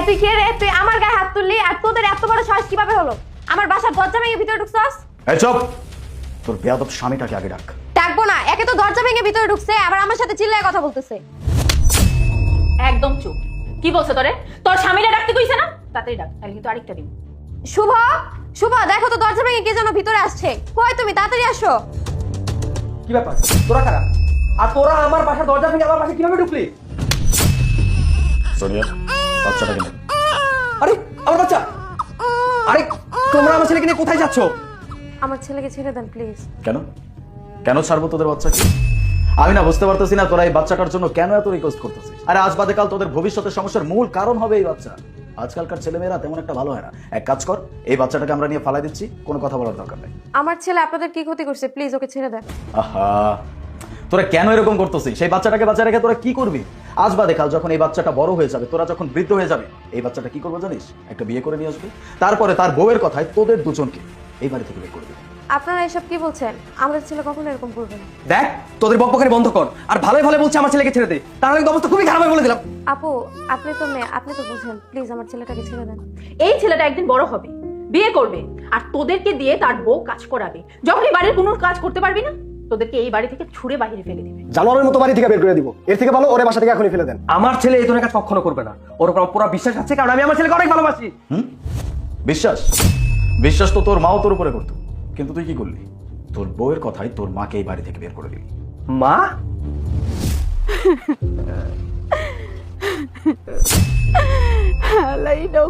তুই কে রে? তুই আমার গায়ে হাত তুললি আর তোদের এত বড় সাহস কিভাবে হলো? আমার বাসার দরজা ভেঙে ভিতরে ঢুকছস? এই চুপ! তোর বেয়াদব স্বামীটাকে আগে ডাক। ডাকবো না, একে তো দরজা ভেঙে ভিতরে ঢুকছে আবার আমার সাথে চিল্লায় কথা বলতেছে। একদম চুপ। কি বলছ তোরে? তোর স্বামীরা ডাকতে কইছে না? তাড়াতাড়ি ডাক, তাহলে কিন্তু আরেকটা দিন। শুভ, শুভ দেখো তো দরজা ভেঙে কে যেন ভিতরে আসছে। কই তুমি? তাড়াতাড়ি আসো। কি ব্যাপার? তোরা কারা? আর তোরা আমার বাসার দরজা ভেঙে আমার বাসায় কিভাবে ঢুকলি? সোনিয়া, বাচ্চাটাকে নে। আরে আমার বাচ্চা! আরে তোমরা আমার ছেলেকে নিয়ে কোথায় যাচ্ছ? আমার ছেলেকে ছেড়ে দেন প্লিজ। কেন কেন ছাড়বো তোদের বাচ্চাকে? আমি না বুঝতে পারতেছি না তোরা এই বাচ্চাটার জন্য কেন এত রিকোয়েস্ট করতেছিস। আরে আজ বাদে কাল তোদের ভবিষ্যতের সমস্যার মূল কারণ হবে এই বাচ্চা। আজকালকার ছেলেমেয়েরা তেমন একটা ভালো হয় না। এক কাজ কর, এই বাচ্চাটাকে আমরা নিয়ে ফালাই দিচ্ছি, কোনো কথা বলার দরকার নেই। আমার ছেলে আপনাদের কি ক্ষতি করছে? প্লিজ ওকে ছেড়ে দেন। আহা, তোরা কেন এরকম করতেছিস? সেই বাচ্চাটাকে বাঁচায় রেখে তোরা কি করবি? আজ বাদে কাল যখন এই বাচ্চাটা বড় হয়ে যাবে, তোরা যখন বৃদ্ধ হয়ে যাবে, এই বাচ্চাটা কি করবো জানিস? একটা বিয়ে করে নিয়ে আসবি, তারপরে তার বউয়ের কথায় তোদের দুজনকে এই বাড়ি থেকে বের করে দিবি। আপনারা এসব কি বলছেন? আমাদের ছেলে কখনো এরকম করবে না। দেখ, তোদের বকবকানি বন্ধ কর আর ভালোই ভালো বলছে আমার ছেলেকে ছেড়ে দে, তাহলে কিন্তু অবস্থা খুবই খারাপ হবে বলে দিলাম। আপু, আপনি তো মেয়ে, আপনি তো বুঝেন, প্লিজ আমার ছেলেটাকে ছেড়ে দেন। এই ছেলেটা একদিন বড় হবে, বিয়ে করবে, আর তোদেরকে দিয়ে তার বউ কাজ করাবে। যখন এই বাড়ির কোনো কাজ করতে পারবি না, তোদেরকে এই বাড়ি থেকে ছুঁড়ে বাইরে ফেলে দিবে। জানোয়ারের মতো বাড়ি থেকে বের করে দিব। এর থেকে ভালো ওরে বাসা থেকে এখনই ফেলে দেন। আমার ছেলে এই ধরনের কাজ কখনো করবে না। ওর উপর আমার পুরো বিশ্বাস আছে, কারণ আমি আমার ছেলেকে অনেক ভালোবাসি। বিশ্বাস? বিশ্বাস তো তোর মাও তোর উপরে করতো, কিন্তু তুই কি করলি? তোর বউয়ের কথায় তোর মাকে এই বাড়ি থেকে বের করে দিলি। মা?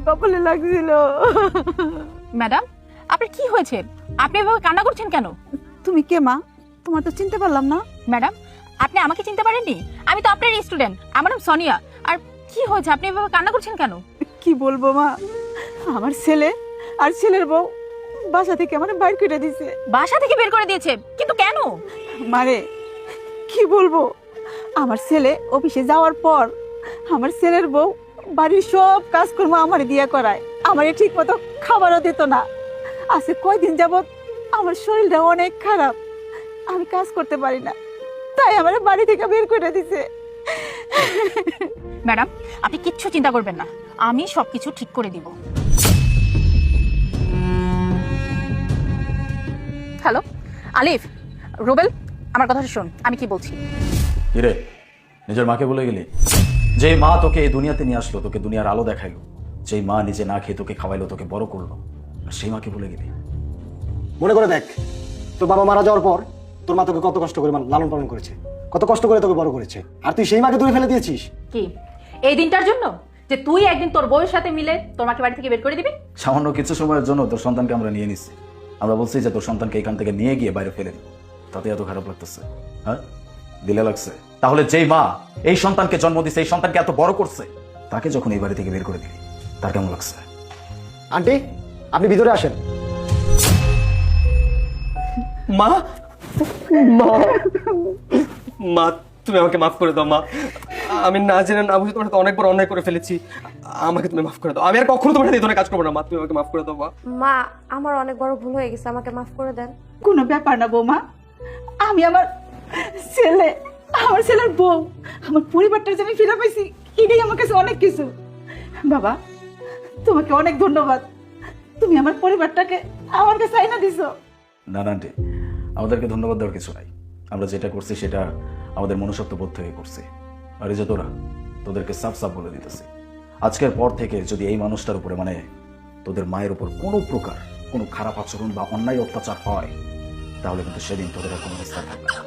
কপালে লাগছিল। ম্যাডাম, আপনার কি হয়েছে? আপনি এভাবে কান্না করছেন কেন? তুমি কে মা? তোমার তো চিনতে পারলাম না। ম্যাডাম, আপনি আমাকে চিনতে পারেননি? আমি তো আপনার স্টুডেন্ট, আমার নাম সোনিয়া। আর কি হয়েছে, আপনি এভাবে কান্না করছেন কেন? কি বলবো মা, আমার ছেলে আর ছেলের বউ বাসা থেকে আমার বাইর করে দিছে। বাসা থেকে বের করে দিয়েছে? কিন্তু কেন? মারে কি বলবো, আমার ছেলে অফিসে যাওয়ার পর আমার ছেলের বউ বাড়ির সব কাজকর্ম আমার দিয়া করায়, আমারে ঠিক মতো খাবারও দিত না। আজকে কয়দিন যাবত আমার শরীরটা অনেক খারাপ, আমি কাজ করতে পারি না, তাই আমার বাড়ি থেকে বের করে দিছে। ম্যাডাম, আপনি কিচ্ছু চিন্তা করবেন না, আমি সবকিছু ঠিক করে দিব। হ্যালো আলিফ, রুবেল, আমার কথা শোন, আমি কি বলছি। কিরে, নিজের মাকে বলে গেলি? যে মা তোকে এই দুনিয়াতে নিয়ে আসলো, তোকে দুনিয়ার আলো দেখাইলো, যেই মা নিজে না খেয়ে তোকে খাওয়াইলো, তোকে বড় করলো, আর সেই মাকে বলে গেলি? মনে করে দেখ, তোর বাবা মারা যাওয়ার পর তোর মা তোকে কত কষ্ট করে লালন পালন করেছে, কত কষ্ট করে তোকে বড় করেছে, আর তুই সেই মাকে দূরে ফেলে দিয়েছিস। কি এই দিনটার জন্য যে তুই একদিন তোর বউয়ের সাথে মিলে তোর মাকে বাড়ি থেকে বের করে দিবি? সামান্য কিছু সময়ের জন্য তোর সন্তানকে আমরা নিয়ে নিচ্ছি। আমরা বলছি যে তোর সন্তানকে এখান থেকে নিয়ে গিয়ে বাইরে ফেলে দিবো, তাতে এত খারাপ লাগতেছে? হ্যাঁ, দিলে লাগছে? তাহলে যেই মা এই সন্তানকে জন্ম দিচ্ছে, এই সন্তানকে এত বড় করছে, তাকে যখন এই বাড়ি থেকে বের করে দিলি, তার কেমন লাগছে? আন্টি, আপনি ভিতরে আসেন। মা? মা? মা, তুমি আমাকে মাফ করে দাও মা। আমি না জেনে না বুঝে তোমার সাথে অনেক বড় অন্যায় করে ফেলেছি। আমাকে তুমি মাফ করে দাও। আমি আর কখনো তোমার সাথে এই ধরনের কাজ করবো না মা। তুমি আমাকে মাফ করে দাও মা। মা, আমার অনেক বড় ভুল হয়ে গেছে, আমাকে মাফ করে দেন। কোনো ব্যাপার না বৌমা, আমি আমার ছেলে, আমার ছেলের বউ, আমার পরিবারটা যে আমি ফিরে পাইছি, এটাই আমার কাছে অনেক কিছু। বাবা, তোমাকে অনেক ধন্যবাদ, তুমি আমার পরিবারটাকে আমার কাছে আইনা দিছো। না না আন্টি, আমাদেরকে ধন্যবাদ দেওয়ার কিছু নাই। আমরা যেটা করছি সেটা আমাদের মনুষ্যত্ব বোধ থেকে করছি। আর এই যে তোরা, তোদেরকে সাফ সাফ বলে দিতেছি, আজকের পর থেকে যদি এই মানুষটার উপরে, মানে তোদের মায়ের উপর কোনো প্রকার কোনো খারাপ আচরণ বা অন্যায় অত্যাচার হয়, তাহলে কিন্তু সেদিন তোদের আর কোনো নিস্তার থাকবে না।